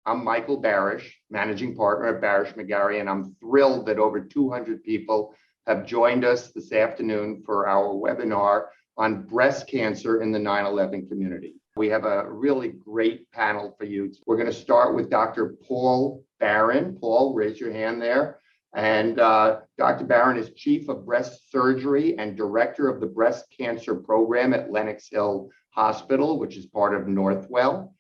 I'm Michael Barasch, managing partner at Barasch McGarry, and I'm thrilled that over 200 people have joined us this afternoon for our webinar on breast cancer in the 9/11 community. We have a really great panel for you. We're going to start with Dr. Paul Barron. Paul, raise your hand there. And Dr. Barron is Chief of Breast Surgery and Director of the Breast Cancer Program at Lenox Hill Hospital, which is part of Northwell.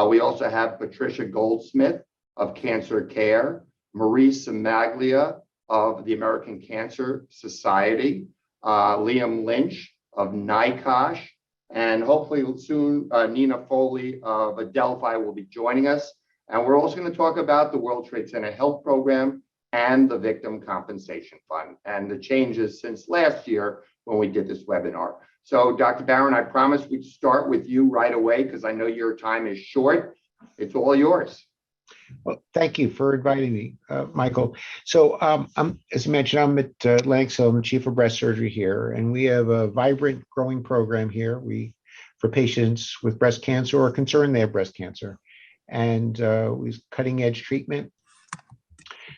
We also have Patricia Goldsmith of CancerCare, Marie Simaglia of the American Cancer Society, Liam Lynch of NICOSH, and hopefully soon Nina Foley of Adelphi will be joining us. And we're also going to talk about the World Trade Center Health Program and the Victim Compensation Fund and the changes since last year when we did this webinar. So Dr. Barron, I promise we'd start with you right away because I know your time is short. It's all yours. Well, thank you for inviting me, Michael. So as I mentioned, I'm at Lenox Hill. I'm the Chief of Breast Surgery here, and we have a vibrant, growing program here for patients with breast cancer or concerned they have breast cancer. And we use cutting-edge treatment.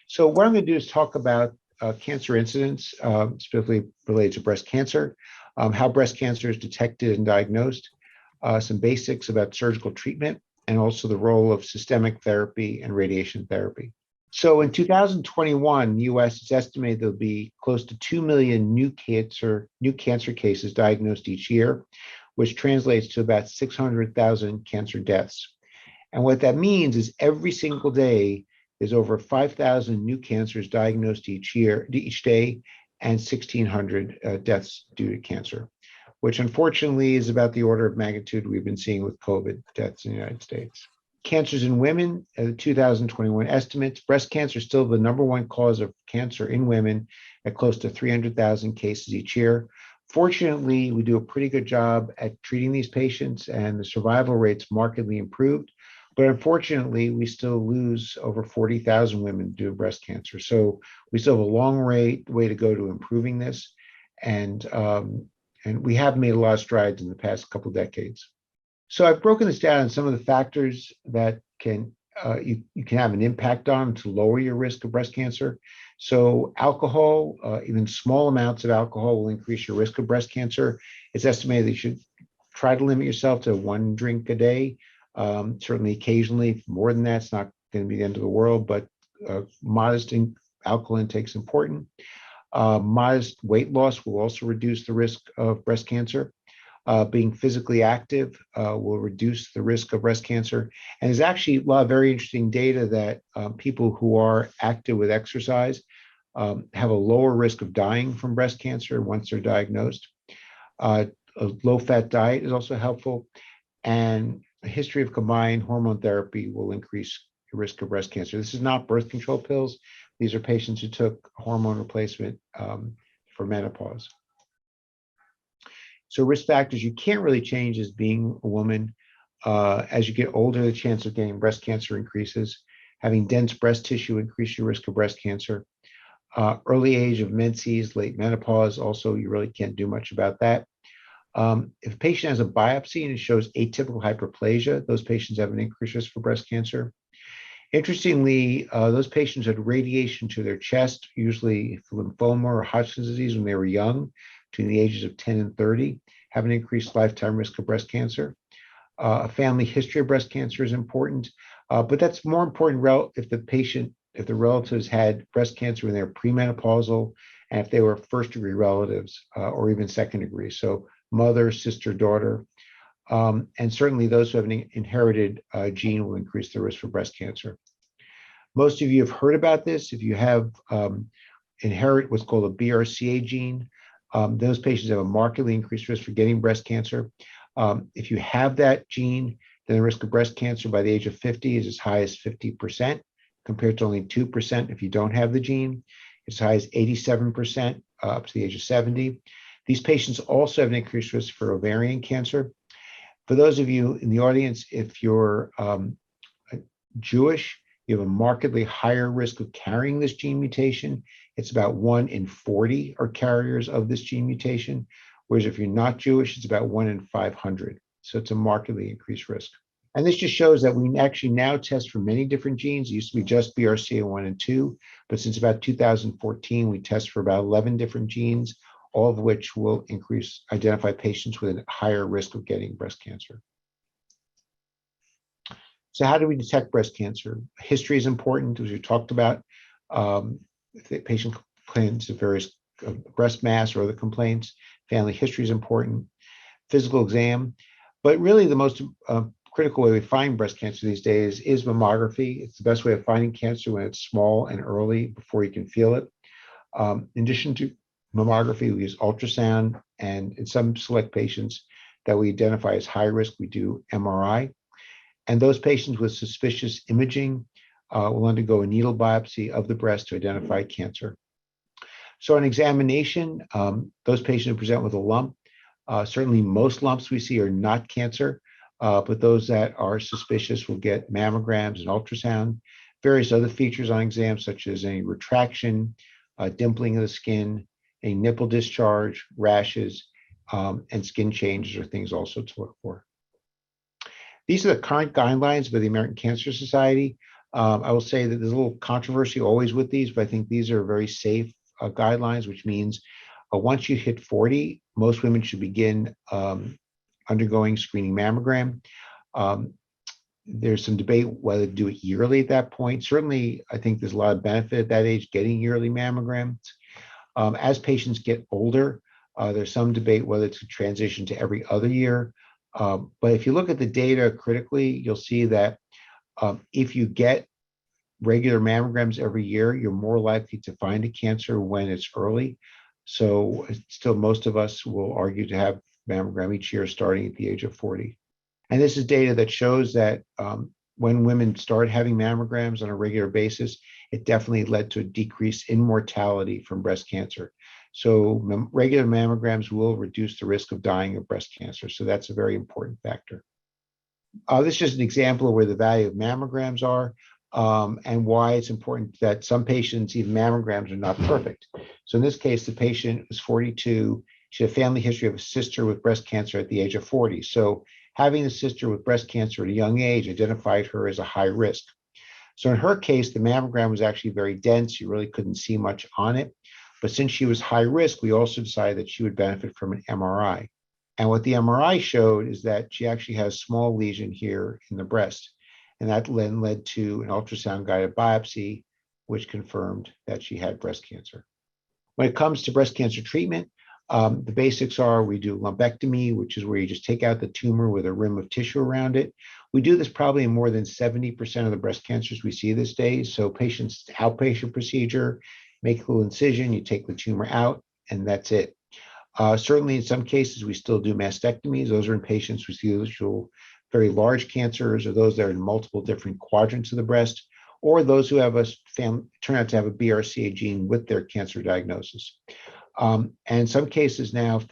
So what I'm going to do is talk about cancer incidence, specifically related to breast cancer, how breast cancer is detected and diagnosed, some basics about surgical treatment, and also the role of systemic therapy and radiation therapy. So in 2021, the U.S. is estimated there'll be close to 2 million new cancer cases diagnosed each year, which translates to about 600,000 cancer deaths. And what that means is every single day, there's over 5,000 new cancers diagnosed each day, and 1,600 deaths due to cancer, which unfortunately is about the order of magnitude we've been seeing with COVID deaths in the United States. Cancers in women, 2021 estimates, breast cancer is still the #1 cause of cancer in women at close to 300,000 cases each year. Fortunately, we do a pretty good job at treating these patients and the survival rates markedly improved. But unfortunately, we still lose over 40,000 women due to breast cancer. So we still have a long way to go to improving this. And we have made a lot of strides in the past couple of decades. So I've broken this down in some of the factors that you can have an impact on to lower your risk of breast cancer. So alcohol, even small amounts of alcohol will increase your risk of breast cancer. It's estimated that you should try to limit yourself to 1 drink a day. Certainly occasionally, more than that, it's not going to be the end of the world, but modest alcohol intake is important. Modest weight loss will also reduce the risk of breast cancer. Being physically active will reduce the risk of breast cancer. And there's actually a lot of very interesting data that people who are active with exercise have a lower risk of dying from breast cancer once they're diagnosed. A low-fat diet is also helpful. And a history of combined hormone therapy will increase your risk of breast cancer. This is not birth control pills. These are patients who took hormone replacement for menopause. So risk factors you can't really change is being a woman. As you get older, the chance of getting breast cancer increases. Having dense breast tissue increases your risk of breast cancer. Early age of menses, late menopause, also you really can't do much about that. If a patient has a biopsy and it shows atypical hyperplasia, those patients have an increased risk for breast cancer. Interestingly, those patients had radiation to their chest, usually for lymphoma or Hodgkin's disease when they were young, between the ages of 10 and 30, have an increased lifetime risk of breast cancer. A family history of breast cancer is important, but that's more important if the relatives had breast cancer when they were premenopausal, and if they were first-degree relatives or even second-degree. So mother, sister, daughter, and certainly those who have an inherited gene will increase the risk for breast cancer. Most of you have heard about this. If you have inherit what's called a BRCA gene, those patients have a markedly increased risk for getting breast cancer. If you have that gene, then the risk of breast cancer by the age of 50 is as high as 50%, compared to only 2% if you don't have the gene. It's as high as 87% up to the age of 70. These patients also have an increased risk for ovarian cancer. For those of you in the audience, if you're Jewish, you have a markedly higher risk of carrying this gene mutation. It's about 1 in 40 are carriers of this gene mutation, whereas if you're not Jewish, it's about 1 in 500. So it's a markedly increased risk. And this just shows that we actually now test for many different genes. It used to be just BRCA1 and 2, but since about 2014, we test for about 11 different genes, all of which will identify patients with a higher risk of getting breast cancer. So how do we detect breast cancer? History is important, as we talked about. If the patient complains of various breast mass or other complaints, family history is important, physical exam. But really the most critical way we find breast cancer these days is mammography. It's the best way of finding cancer when it's small and early before you can feel it. In addition to mammography, we use ultrasound, and in some select patients that we identify as high risk, we do MRI. And those patients with suspicious imaging will undergo a needle biopsy of the breast to identify cancer. So on examination, those patients who present with a lump, certainly most lumps we see are not cancer, but those that are suspicious will get mammograms and ultrasound. Various other features on exams, such as a retraction, dimpling of the skin, a nipple discharge, rashes, and skin changes are things also to look for. These are the current guidelines by the American Cancer Society. I will say that there's a little controversy always with these, but I think these are very safe guidelines, which means once you hit 40, most women should begin undergoing screening mammogram. There's some debate whether to do it yearly at that point. Certainly, I think there's a lot of benefit at that age getting yearly mammograms. As patients get older, there's some debate whether to transition to every other year. But if you look at the data critically, you'll see that if you get regular mammograms every year, you're more likely to find a cancer when it's early. So still, most of us will argue to have mammogram each year starting at the age of 40. And this is data that shows that when women start having mammograms on a regular basis, it definitely led to a decrease in mortality from breast cancer. So regular mammograms will reduce the risk of dying of breast cancer. So that's a very important factor. This is just an example of where the value of mammograms are and why it's important that some patients, even mammograms, are not perfect. So in this case, the patient was 42. She had a family history of a sister with breast cancer at the age of 40. So having a sister with breast cancer at a young age identified her as a high risk. So in her case, the mammogram was actually very dense. You really couldn't see much on it. But since she was high risk, we also decided that she would benefit from an MRI. And what the MRI showed is that she actually has a small lesion here in the breast. And that then led to an ultrasound guided biopsy, which confirmed that she had breast cancer. When it comes to breast cancer treatment, the basics are we do lumpectomy, which is where you just take out the tumor with a rim of tissue around it. We do this probably in more than 70% of the breast cancers we see these days. So patients, outpatient procedure, make a little incision, you take the tumor out, and that's it. Certainly in some cases, we still do mastectomies. Those are in patients with usual very large cancers or those that are in multiple different quadrants of the breast, or those who have turn out to have a BRCA gene with their cancer diagnosis. And in some cases now, if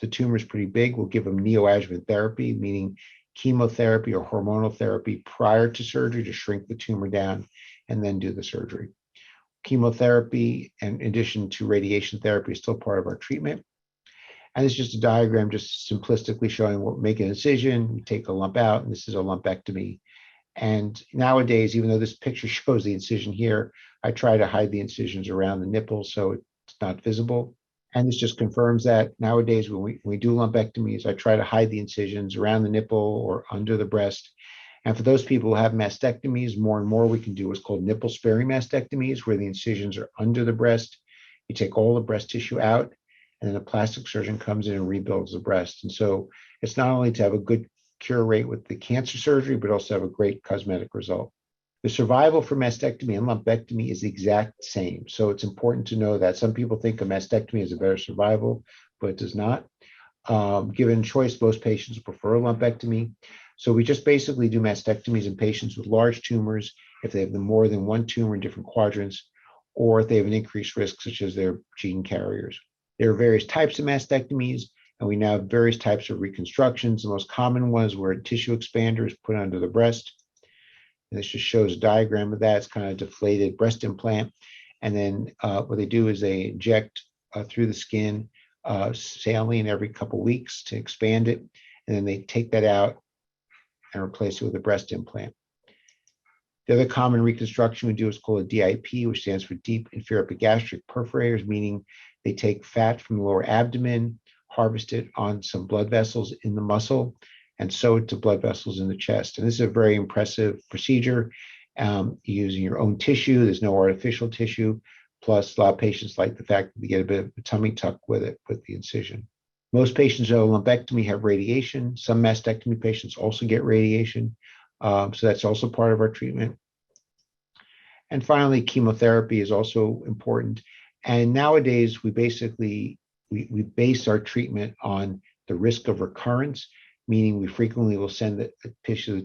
the tumor is pretty big, we'll give them neoadjuvant therapy, meaning chemotherapy or hormonal therapy prior to surgery to shrink the tumor down and then do the surgery. Chemotherapy, in addition to radiation therapy, is still part of our treatment. And it's just a diagram just simplistically showing what make an incision, we take a lump out, and this is a lumpectomy. And nowadays, even though this picture shows the incision here, I try to hide the incisions around the nipple so it's not visible. And this just confirms that nowadays when we do lumpectomies, I try to hide the incisions around the nipple or under the breast. And for those people who have mastectomies, more and more we can do what's called nipple sparing mastectomies, where the incisions are under the breast. You take all the breast tissue out, and then a plastic surgeon comes in and rebuilds the breast. And so it's not only to have a good cure rate with the cancer surgery, but also have a great cosmetic result. The survival for mastectomy and lumpectomy is the exact same. So it's important to know that some people think a mastectomy is a better survival, but it does not. Given choice, most patients prefer a lumpectomy. So we just basically do mastectomies in patients with large tumors if they have more than one tumor in different quadrants, or if they have an increased risk, such as they're gene carriers. There are various types of mastectomies, and we now have various types of reconstructions. The most common one is where a tissue expander is put under the breast. And this just shows a diagram of that. It's kind of a deflated breast implant. And then what they do is they inject through the skin saline every couple of weeks to expand it. And then they take that out and replace it with a breast implant. The other common reconstruction we do is called a DIP, which stands for deep inferior epigastric perforators, meaning they take fat from the lower abdomen, harvest it on some blood vessels in the muscle, and sew it to blood vessels in the chest. And this is a very impressive procedure using your own tissue. There's no artificial tissue. Plus, a lot of patients like the fact that they get a bit of a tummy tuck with it, with the incision. Most patients who have lumpectomy have radiation. Some mastectomy patients also get radiation. So that's also part of our treatment. And finally, chemotherapy is also important. And nowadays, we basically, we base our treatment on the risk of recurrence, meaning we frequently will send the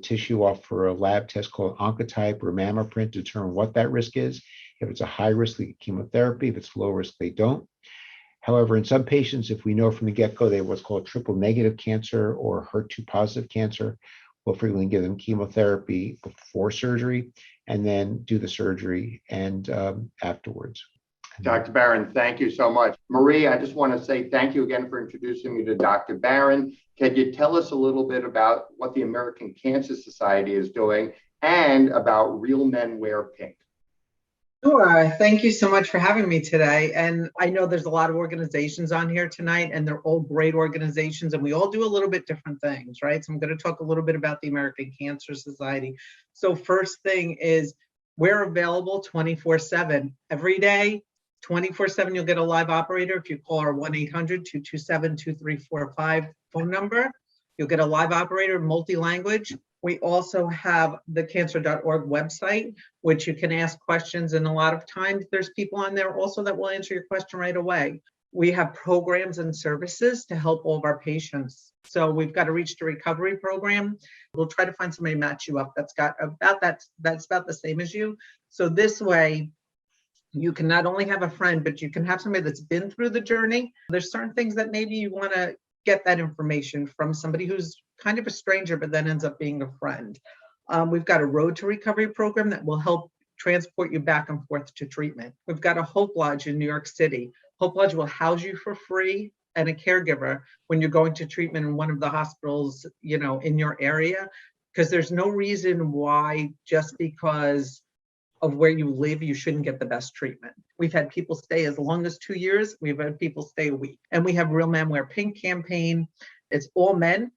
tissue off for a lab test called Oncotype or mammoprint to determine what that risk is. If it's a high risk, they get chemotherapy. If it's low risk, they don't. However, in some patients, if we know from the get-go they have what's called triple negative cancer or HER2 positive cancer, we'll frequently give them chemotherapy before surgery and then do the surgery and afterwards. Dr. Barron, thank you so much. Marie, I just want to say thank you again for introducing me to Dr. Barron. Can you tell us a little bit about what the American Cancer Society is doing and about Real Men Wear Pink? Sure. Thank you so much for having me today. And I know there's a lot of organizations on here tonight, and they're all great organizations, and we all do a little bit different things, right? So I'm going to talk a little bit about the American Cancer Society. So first thing is we're available 24/7 every day. 24/7, you'll get a live operator if you call our 1-800-227-2345 phone number. You'll get a live operator, multi-language. We also have the cancer.org website, which you can ask questions, and a lot of times there's people on there also that will answer your question right away. We have programs and services to help all of our patients. So we've got a Reach to Recovery program. We'll try to find somebody to match you up that's got that's about the same as you. So this way, you can not only have a friend, but you can have somebody that's been through the journey. There's certain things that maybe you want to get that information from somebody who's kind of a stranger, but then ends up being a friend. We've got a Road to Recovery program that will help transport you back and forth to treatment. We've got a Hope Lodge in New York City. Hope Lodge will house you for free and a caregiver when you're going to treatment in one of the hospitals, in your area, because there's no reason why just because of where you live, you shouldn't get the best treatment. We've had people stay as long as 2 years. We've had people stay a week. And we have Real Men Wear Pink campaign. It's all men.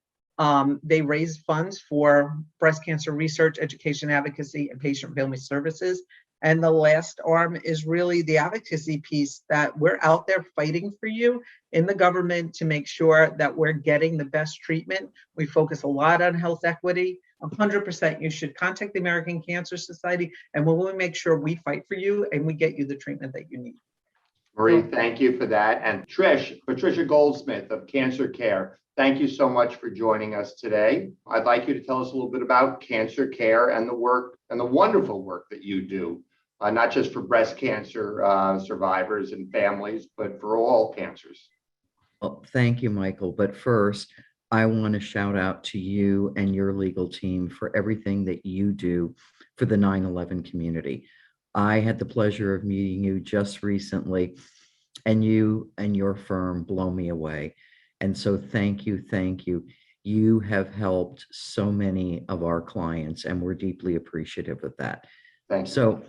They raise funds for breast cancer research, education, advocacy, and patient family services. And the last arm is really the advocacy piece, that we're out there fighting for you in the government to make sure that we're getting the best treatment. We focus a lot on health equity. 100%, you should contact the American Cancer Society, and we'll make sure we fight for you and we get you the treatment that you need. Marie, thank you for that. And Patricia Goldsmith of CancerCare, thank you so much for joining us today. I'd like you to tell us a little bit about CancerCare and the work and the wonderful work that you do, not just for breast cancer survivors and families, but for all cancers. Well, thank you, Michael. But first, I want to shout out to you and your legal team for everything that you do for the 9/11 community. I had the pleasure of meeting you just recently, and you and your firm blow me away. And so thank you, thank you. You have helped so many of our clients, and we're deeply appreciative of that. Thank you. So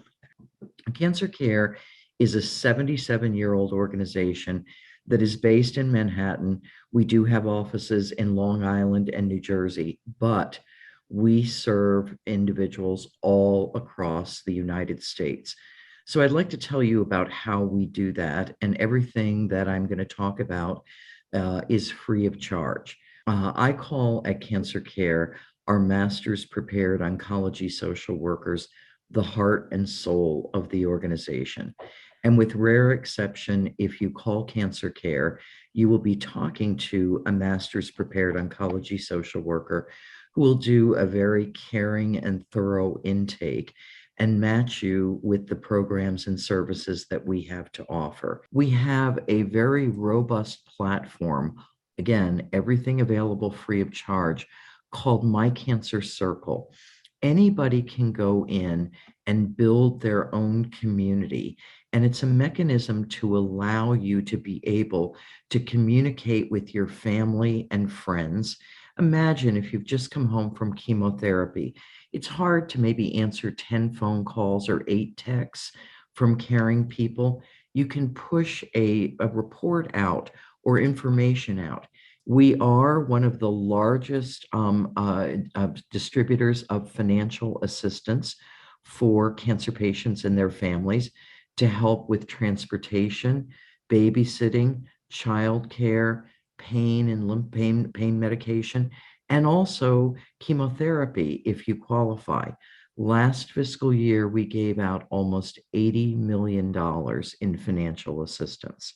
CancerCare is a 77-year-old organization that is based in Manhattan. We do have offices in Long Island and New Jersey, but we serve individuals all across the United States. So I'd like to tell you about how we do that, and everything that I'm going to talk about is free of charge. I call at CancerCare our Masters Prepared Oncology Social Workers the heart and soul of the organization. And with rare exception, if you call CancerCare, you will be talking to a Master's Prepared Oncology Social Worker who will do a very caring and thorough intake and match you with the programs and services that we have to offer. We have a very robust platform, again, everything available free of charge, called My Cancer Circle. Anybody can go in and build their own community. And it's a mechanism to allow you to be able to communicate with your family and friends Imagine if you've just come home from chemotherapy. It's hard to maybe answer 10 phone calls or 8 texts from caring people. You can push a report out or information out. We are one of the largest distributors of financial assistance for cancer patients and their families to help with transportation, babysitting, childcare, pain and pain medication, and also chemotherapy if you qualify. Last fiscal year, we gave out almost $80 million in financial assistance.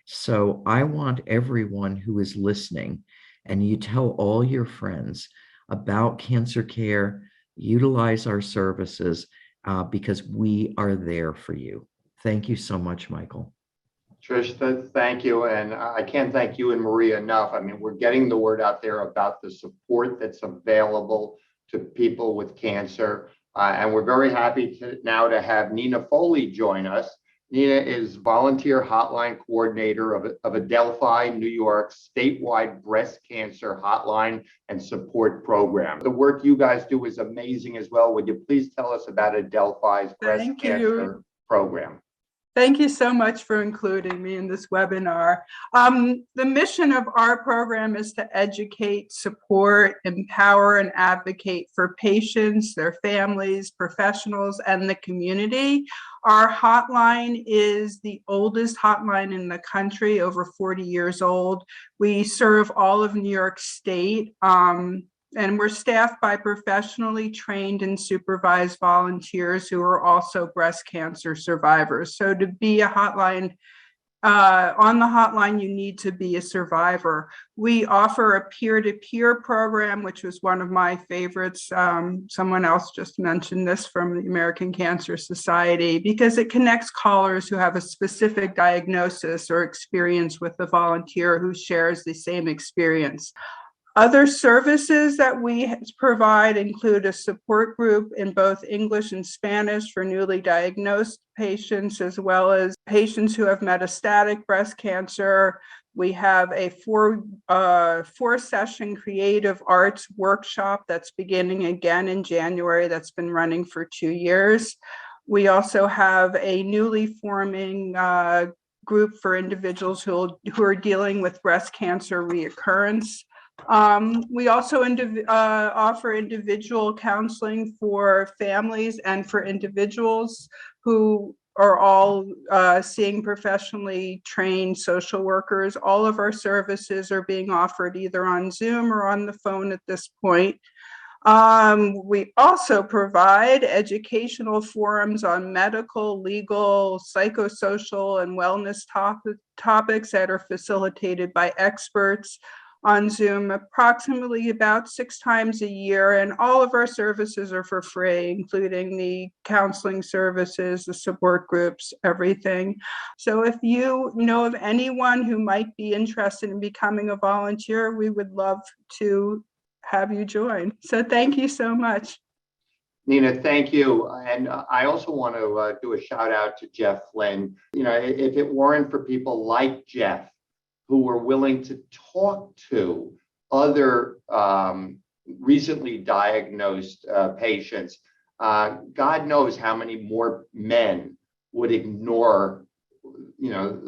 So I want everyone who is listening, and you tell all your friends about CancerCare, utilize our services because we are there for you. Thank you so much, Michael. Trish, thank you. And I can't thank you and Maria enough. I mean, we're getting the word out there about the support that's available to people with cancer. And we're very happy now to have Nina Foley join us. Nina is volunteer hotline coordinator of Adelphi, New York's statewide breast cancer hotline and support program. The work you guys do is amazing as well. Would you please tell us about Adelphi's breast cancer program? Thank you so much for including me in this webinar. The mission of our program is to educate, support, empower, and advocate for patients, their families, professionals, and the community. Our hotline is the oldest hotline in the country, over 40 years old. We serve all of New York State. And we're staffed by professionally trained and supervised volunteers who are also breast cancer survivors. So to be a hotline, on the hotline, you need to be a survivor. We offer a peer-to-peer program, which was one of my favorites. Someone else just mentioned this from the American Cancer Society, because it connects callers who have a specific diagnosis or experience with a volunteer who shares the same experience. Other services that we provide include a support group in both English and Spanish for newly diagnosed patients, as well as patients who have metastatic breast cancer. We have a four-session creative arts workshop that's beginning again in January, that's been running for 2 years. We also have a newly forming group for individuals who are dealing with breast cancer reoccurrence. We also offer individual counseling for families and for individuals who are all seeing professionally trained social workers. All of our services are being offered either on Zoom or on the phone at this point. We also provide educational forums on medical, legal, psychosocial, and wellness topics that are facilitated by experts on Zoom approximately about 6 times a year, and all of our services are for free, including the counseling services, the support groups, everything. So if you know of anyone who might be interested in becoming a volunteer, we would love to have you join. So thank you so much. Nina, thank you. And I also want to do a shout out to Jeff Flynn. You know, if it weren't for people like Jeff, who were willing to talk to other recently diagnosed patients, God knows how many more men would ignore, you know,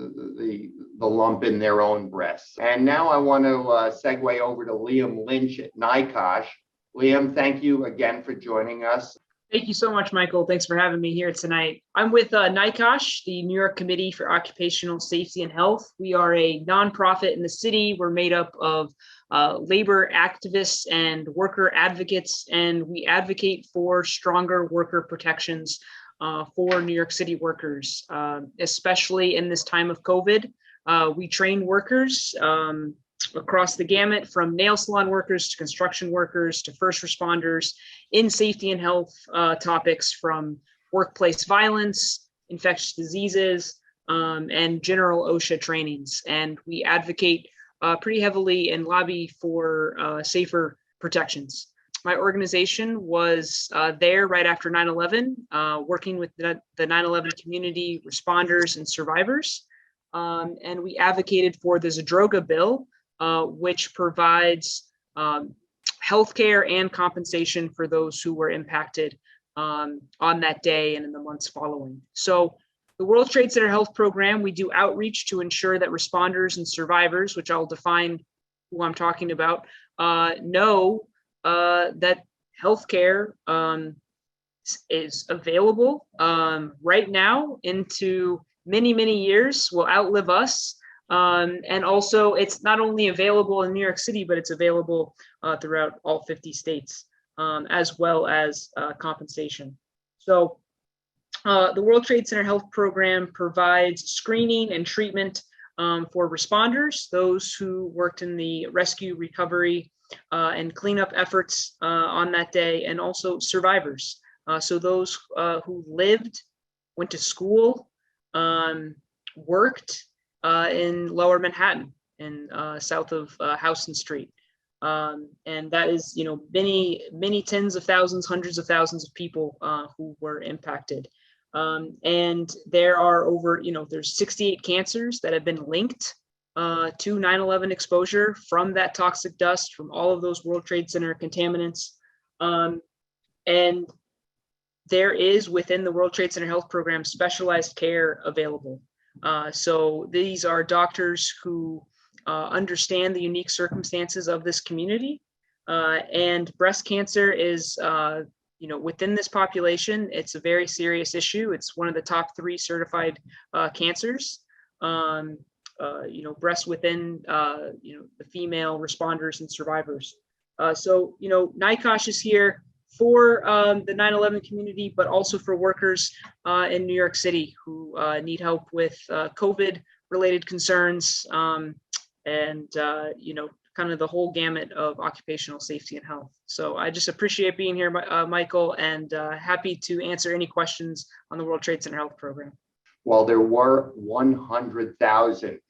the lump in their own breasts. And now I want to segue over to Liam Lynch at NICOSH. Liam, thank you again for joining us. Thank you so much, Michael. Thanks for having me here tonight. I'm with NICOSH, the New York Committee for Occupational Safety and Health. We are a nonprofit in the city. We're made up of labor activists and worker advocates, and we advocate for stronger worker protections for New York City workers, especially in this time of COVID. We train workers across the gamut, from nail salon workers to construction workers to first responders, in safety and health topics, from workplace violence, infectious diseases, and general OSHA trainings. And we advocate pretty heavily and lobby for safer protections. My organization was there right after 9/11, working with the 9/11 community responders and survivors. And we advocated for the Zadroga bill, which provides healthcare and compensation for those who were impacted on that day and in the months following. So the World Trade Center Health Program, we do outreach to ensure that responders and survivors, which I'll define who I'm talking about, know that healthcare is available right now into many, many years, will outlive us. And also, it's not only available in New York City, but it's available throughout all 50 states, as well as compensation. So the World Trade Center Health Program provides screening and treatment for responders, those who worked in the rescue, recovery, and cleanup efforts on that day, and also survivors. So those who lived, went to school, worked in Lower Manhattan and south of Houston Street. And that is, many tens of thousands, hundreds of thousands of people who were impacted. And there are over, there's 68 cancers that have been linked to 9/11 exposure from that toxic dust, from all of those World Trade Center contaminants. And there is, within the World Trade Center Health Program, specialized care available. So these are doctors who understand the unique circumstances of this community. And breast cancer is, within this population, it's a very serious issue. It's one of the top 3 certified cancers. Breast within, the female responders and survivors. So, NICOSH is here for the 9/11 community, but also for workers in New York City who need help with COVID-related concerns and, kind of the whole gamut of occupational safety and health. So I just appreciate being here, Michael, and happy to answer any questions on the World Trade Center Health Program. Well, there were 100,000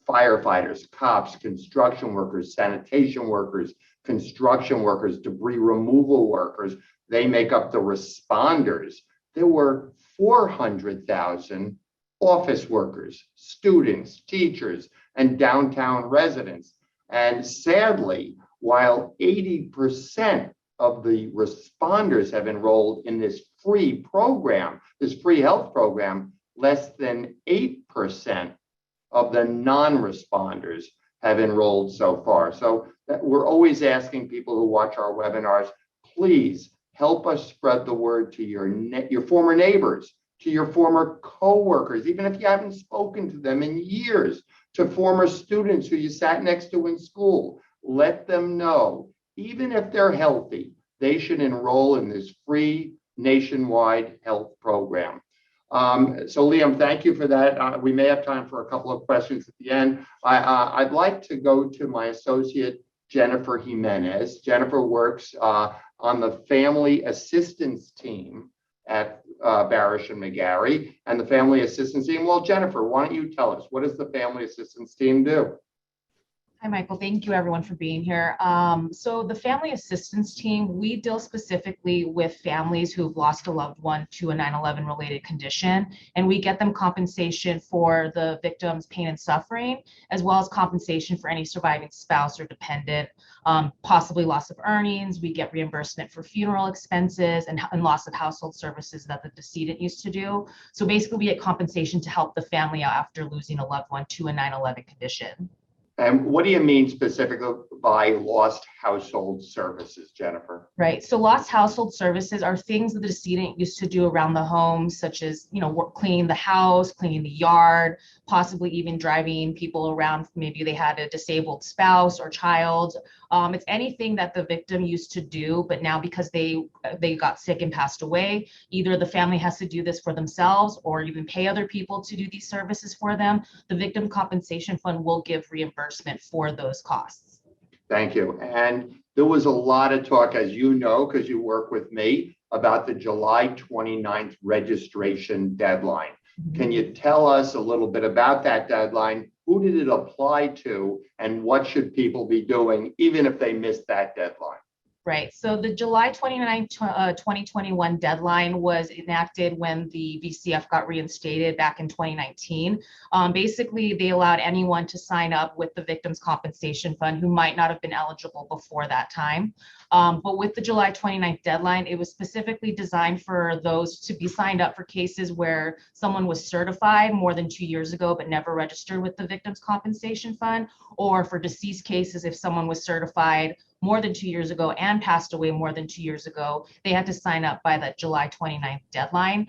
firefighters, cops, construction workers, sanitation workers, construction workers, debris removal workers. They make up the responders. There were 400,000 office workers, students, teachers, and downtown residents. And sadly, while 80% of the responders have enrolled in this free program, this free health program, less than 8% of the non-responders have enrolled so far. So we're always asking people who watch our webinars, please help us spread the word to your former neighbors, to your former coworkers, even if you haven't spoken to them in years, to former students who you sat next to in school. Let them know, even if they're healthy, they should enroll in this free nationwide health program. So Liam, thank you for that. We may have time for a couple of questions at the end. I'd like to go to my associate, Jennifer Jimenez. Jennifer works on the family assistance team at Barasch McGarry and the family assistance team. Well, Jennifer, why don't you tell us, what does the family assistance team do? Hi, Michael. Thank you, everyone, for being here. So the family assistance team, we deal specifically with families who've lost a loved one to a 9/11 related condition, and we get them compensation for the victim's pain and suffering, as well as compensation for any surviving spouse or dependent, possibly loss of earnings. We get reimbursement for funeral expenses and loss of household services that the decedent used to do. So basically, we get compensation to help the family out after losing a loved one to a 9/11 condition. And what do you mean specifically by lost household services, Jennifer? Right. So lost household services are things that the decedent used to do around the home, such as, cleaning the house, cleaning the yard, possibly even driving people around. Maybe they had a disabled spouse or child. It's anything that the victim used to do, but now because they got sick and passed away, either the family has to do this for themselves or even pay other people to do these services for them. The Victim Compensation Fund will give reimbursement for those costs. Thank you. And there was a lot of talk, as you know, because you work with me, about the July 29th registration deadline. Mm-hmm. Can you tell us a little bit about that deadline? Who did it apply to, and what should people be doing even if they missed that deadline? Right. So the July 29, 2021 deadline was enacted when the VCF got reinstated back in 2019. Basically, they allowed anyone to sign up with the Victims' Compensation Fund who might not have been eligible before that time. But with the July 29th deadline, it was specifically designed for those to be signed up for cases where someone was certified more than 2 years ago but never registered with the Victims' Compensation Fund, or for deceased cases if someone was certified more than 2 years ago and passed away more than 2 years ago, they had to sign up by that July 29th deadline.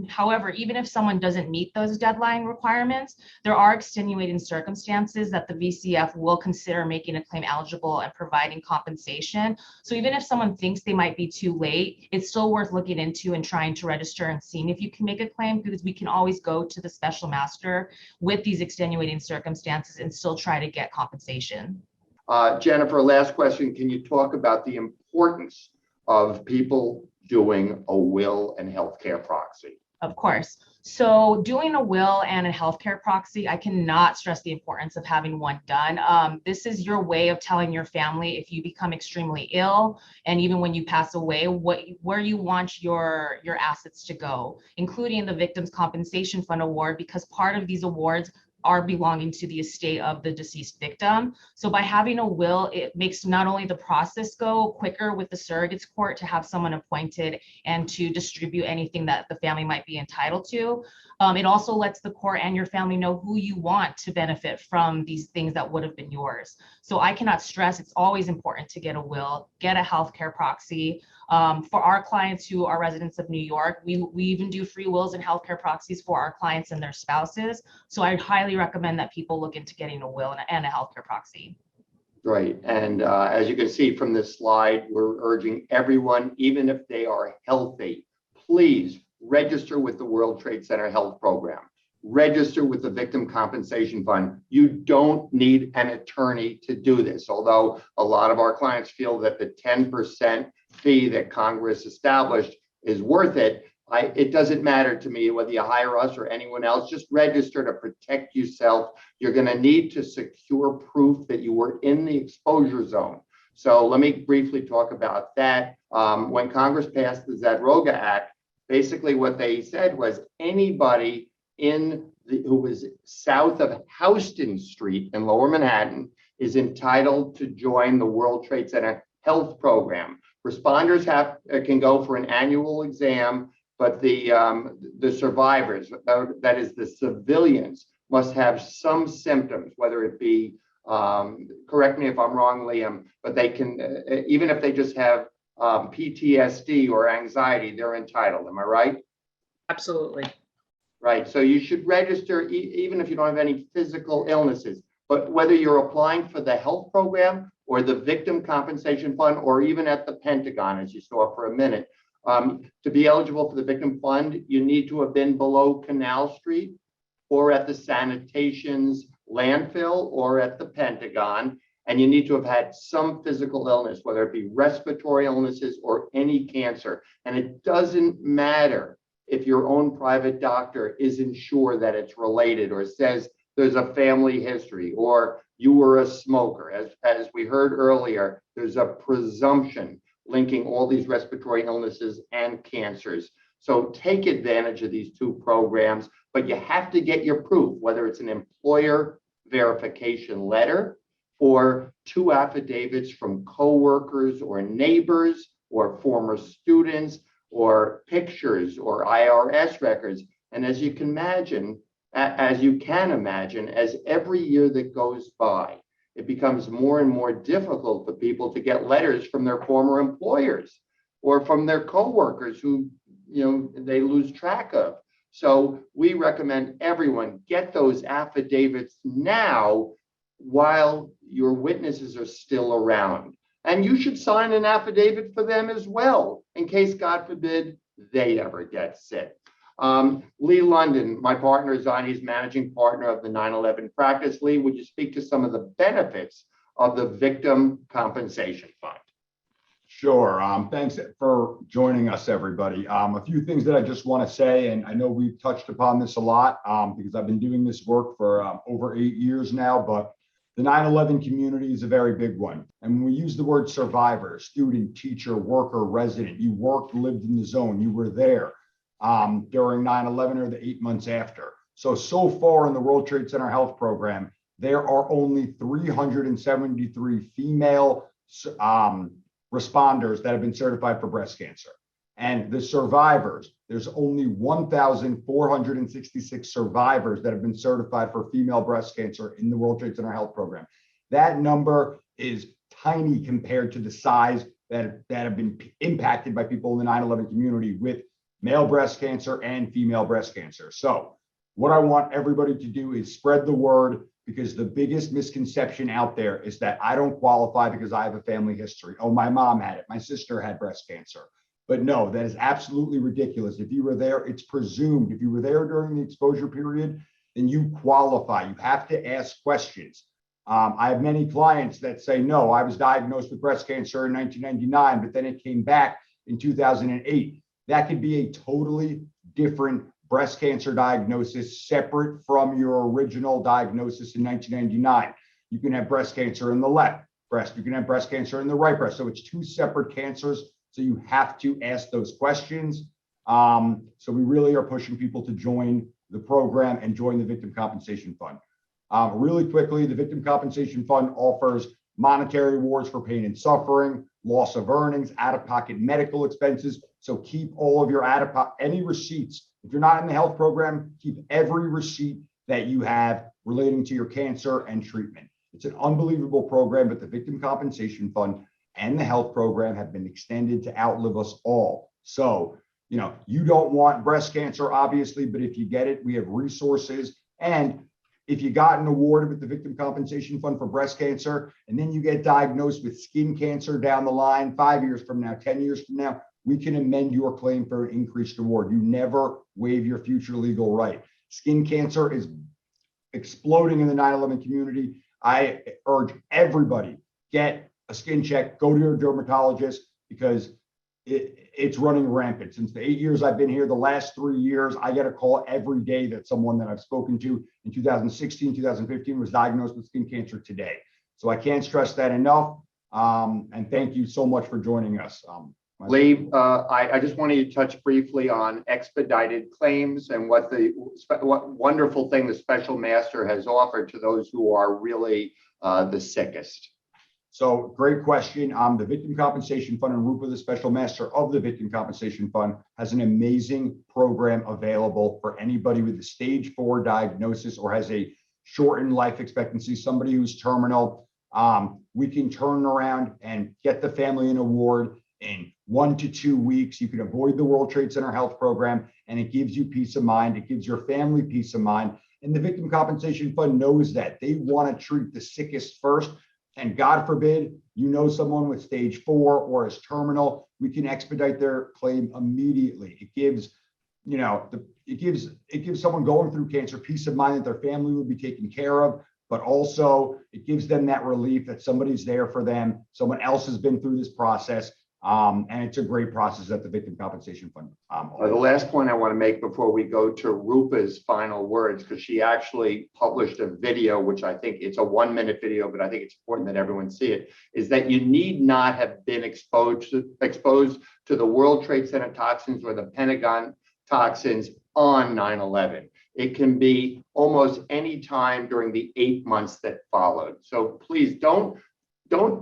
However, even if someone doesn't meet those deadline requirements, there are extenuating circumstances that the VCF will consider making a claim eligible and providing compensation. So even if someone thinks they might be too late, it's still worth looking into and trying to register and seeing if you can make a claim, because we can always go to the special master with these extenuating circumstances and still try to get compensation. Jennifer, last question. Can you talk about the importance of people doing a will and healthcare proxy? Of course. So doing a will and a healthcare proxy, I cannot stress the importance of having one done. This is your way of telling your family if you become extremely ill, and even when you pass away, where you want your assets to go, including the Victims' Compensation Fund award, because part of these awards are belonging to the estate of the deceased victim. So by having a will, it makes not only the process go quicker with the surrogates court to have someone appointed and to distribute anything that the family might be entitled to. It also lets the court and your family know who you want to benefit from these things that would have been yours. So I cannot stress, it's always important to get a will, get a healthcare proxy. For our clients who are residents of New York, we even do free wills and healthcare proxies for our clients and their spouses. So I highly recommend that people look into getting a will and a healthcare proxy. Right. And as you can see from this slide, we're urging everyone, even if they are healthy, please register with the World Trade Center Health Program. Register with the Victim Compensation Fund. You don't need an attorney to do this, although a lot of our clients feel that the 10% fee that Congress established is worth it. It doesn't matter to me whether you hire us or anyone else. Just register to protect yourself. You're going to need to secure proof that you were in the exposure zone. So let me briefly talk about that. When Congress passed the Zadroga Act, basically what they said was anybody who was south of Houston Street in Lower Manhattan is entitled to join the World Trade Center Health Program. Responders can go for an annual exam, but the survivors, that is the civilians, must have some symptoms, whether it be, correct me if I'm wrong, Liam, but they can, even if they just have PTSD or anxiety, they're entitled. Am I right? Absolutely. Right. So you should register even if you don't have any physical illnesses. But whether you're applying for the health program or the Victim Compensation Fund, or even at the Pentagon, as you saw for a minute, to be eligible for the Victim Fund, you need to have been below Canal Street or at the sanitation's landfill or at the Pentagon. And you need to have had some physical illness, whether it be respiratory illnesses or any cancer. And it doesn't matter if your own private doctor isn't sure that it's related or says there's a family history or you were a smoker. As we heard earlier, there's a presumption linking all these respiratory illnesses and cancers. So take advantage of these two programs, but you have to get your proof, whether it's an employer verification letter or 2 affidavits from coworkers or neighbors or former students, or pictures or IRS records. And as you can imagine, as every year that goes by, it becomes more and more difficult for people to get letters from their former employers or from their coworkers who, they lose track of. So we recommend everyone get those affidavits now while your witnesses are still around. And you should sign an affidavit for them as well, in case, God forbid, they ever get sick. Lee London, my partner is on, he's managing partner of the 9/11 practice. Lee, would you speak to some of the benefits of the Victim Compensation Fund? Sure. Thanks for joining us, everybody. A few things that I just want to say, and I know we've touched upon this a lot because I've been doing this work for over 8 years now, but The 9/11 community is a very big one. And when we use the word survivor, student, teacher, worker, resident, you worked, lived in the zone, you were there during 9/11 or the 8 months after. So far in the World Trade Center Health Program, there are only 373 female responders that have been certified for breast cancer. And the survivors, there's only 1,466 survivors that have been certified for female breast cancer in the World Trade Center Health Program. That number is tiny compared to the size that have been impacted by people in the 9/11 community with male breast cancer and female breast cancer. So what I want everybody to do is spread the word, because the biggest misconception out there is that I don't qualify because I have a family history. Oh, my mom had it. My sister had breast cancer. But no, that is absolutely ridiculous. If you were there, it's presumed. If you were there during the exposure period, then you qualify. You have to ask questions. I have many clients that say, no, I was diagnosed with breast cancer in 1999, but then it came back in 2008. That could be a totally different breast cancer diagnosis separate from your original diagnosis in 1999. You can have breast cancer in the left breast. You can have breast cancer in the right breast. So it's two separate cancers. So you have to ask those questions. So we really are pushing people to join the program and join the Victim Compensation Fund. Really quickly, the Victim Compensation Fund offers monetary rewards for pain and suffering, loss of earnings, out-of-pocket medical expenses. So keep all of your any receipts. If you're not in the health program, keep every receipt that you have relating to your cancer and treatment. It's an unbelievable program, but the Victim Compensation Fund and the health program have been extended to outlive us all. So, you don't want breast cancer, obviously, but if you get it, we have resources. And if you got an award with the Victim Compensation Fund for breast cancer, and then you get diagnosed with skin cancer down the line, 5 years from now, 10 years from now, we can amend your claim for an increased award. You never waive your future legal right. Skin cancer is exploding in the 9/11 community. I urge everybody, get a skin check, go to your dermatologist, because it's running rampant. Since the 8 years I've been here, the last 3 years, I get a call every day that someone that I've spoken to in 2016, 2015 was diagnosed with skin cancer today. So I can't stress that enough. And thank you so much for joining us. Lee, I just wanted to touch briefly on expedited claims and what wonderful thing the special master has offered to those who are really the sickest. So great question. The Victim Compensation Fund and Rupa, the special master of the Victim Compensation Fund, has an amazing program available for anybody with a stage 4 diagnosis or has a shortened life expectancy, somebody who's terminal. We can turn around and get the family an award in 1 to 2 weeks. You can avoid the World Trade Center Health Program, and it gives you peace of mind. It gives your family peace of mind. And the Victim Compensation Fund knows that. They want to treat the sickest first. And God forbid, someone with stage 4 or is terminal, we can expedite their claim immediately. It gives, it gives someone going through cancer peace of mind that their family will be taken care of, but also it gives them that relief that somebody's there for them. Someone else has been through this process. And it's a great process at the Victim Compensation Fund. The last point I want to make before we go to Rupa's final words, because she actually published a video, which I think it's a 1-minute video, but I think it's important that everyone see it, is that you need not have been exposed to the World Trade Center toxins or the Pentagon toxins on 9/11. It can be almost any time during the 8 months that followed. So please don't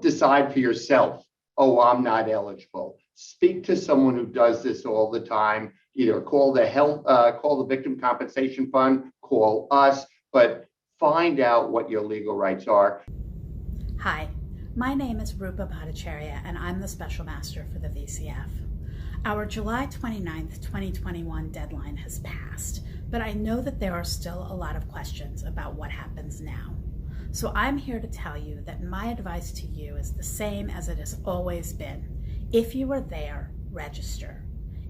decide for yourself, oh, I'm not eligible. Speak to someone who does this all the time. Either call the Victim Compensation Fund, call us, but find out what your legal rights are. Hi, my name is Rupa Bhattacharya, and I'm the Special Master for the VCF. Our July 29th, 2021 deadline has passed, but I know that there are still a lot of questions about what happens now. So I'm here to tell you that my advice to you is the same as it has always been. If you are there, register.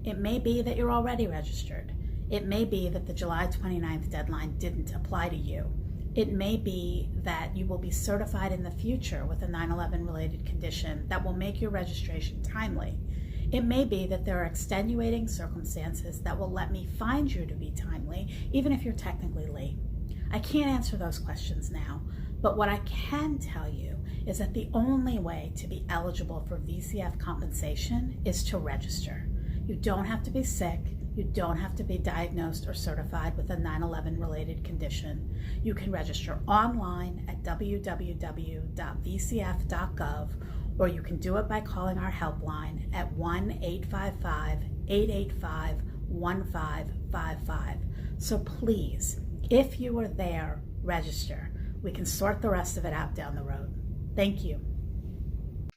It may be that you're already registered. It may be that the July 29th deadline didn't apply to you. It may be that you will be certified in the future with a 9/11 related condition that will make your registration timely. It may be that there are extenuating circumstances that will let me find you to be timely, even if you're technically late. I can't answer those questions now, But what I can tell you is that the only way to be eligible for VCF compensation is to register. You don't have to be sick. You don't have to be diagnosed or certified with a 9/11 related condition. You can register online at www.vcf.gov, or you can do it by calling our helpline at 1-855-885-1555. So please, if you are there, register. We can sort the rest of it out down the road. Thank you.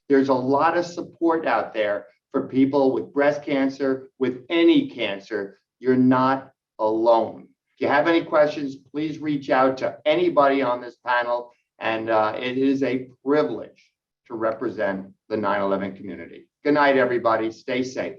There's a lot of support out there for people with breast cancer, with any cancer. You're not alone. If you have any questions, please reach out to anybody on this panel. And it is a privilege to represent the 9/11 community. Good night, everybody. Stay safe.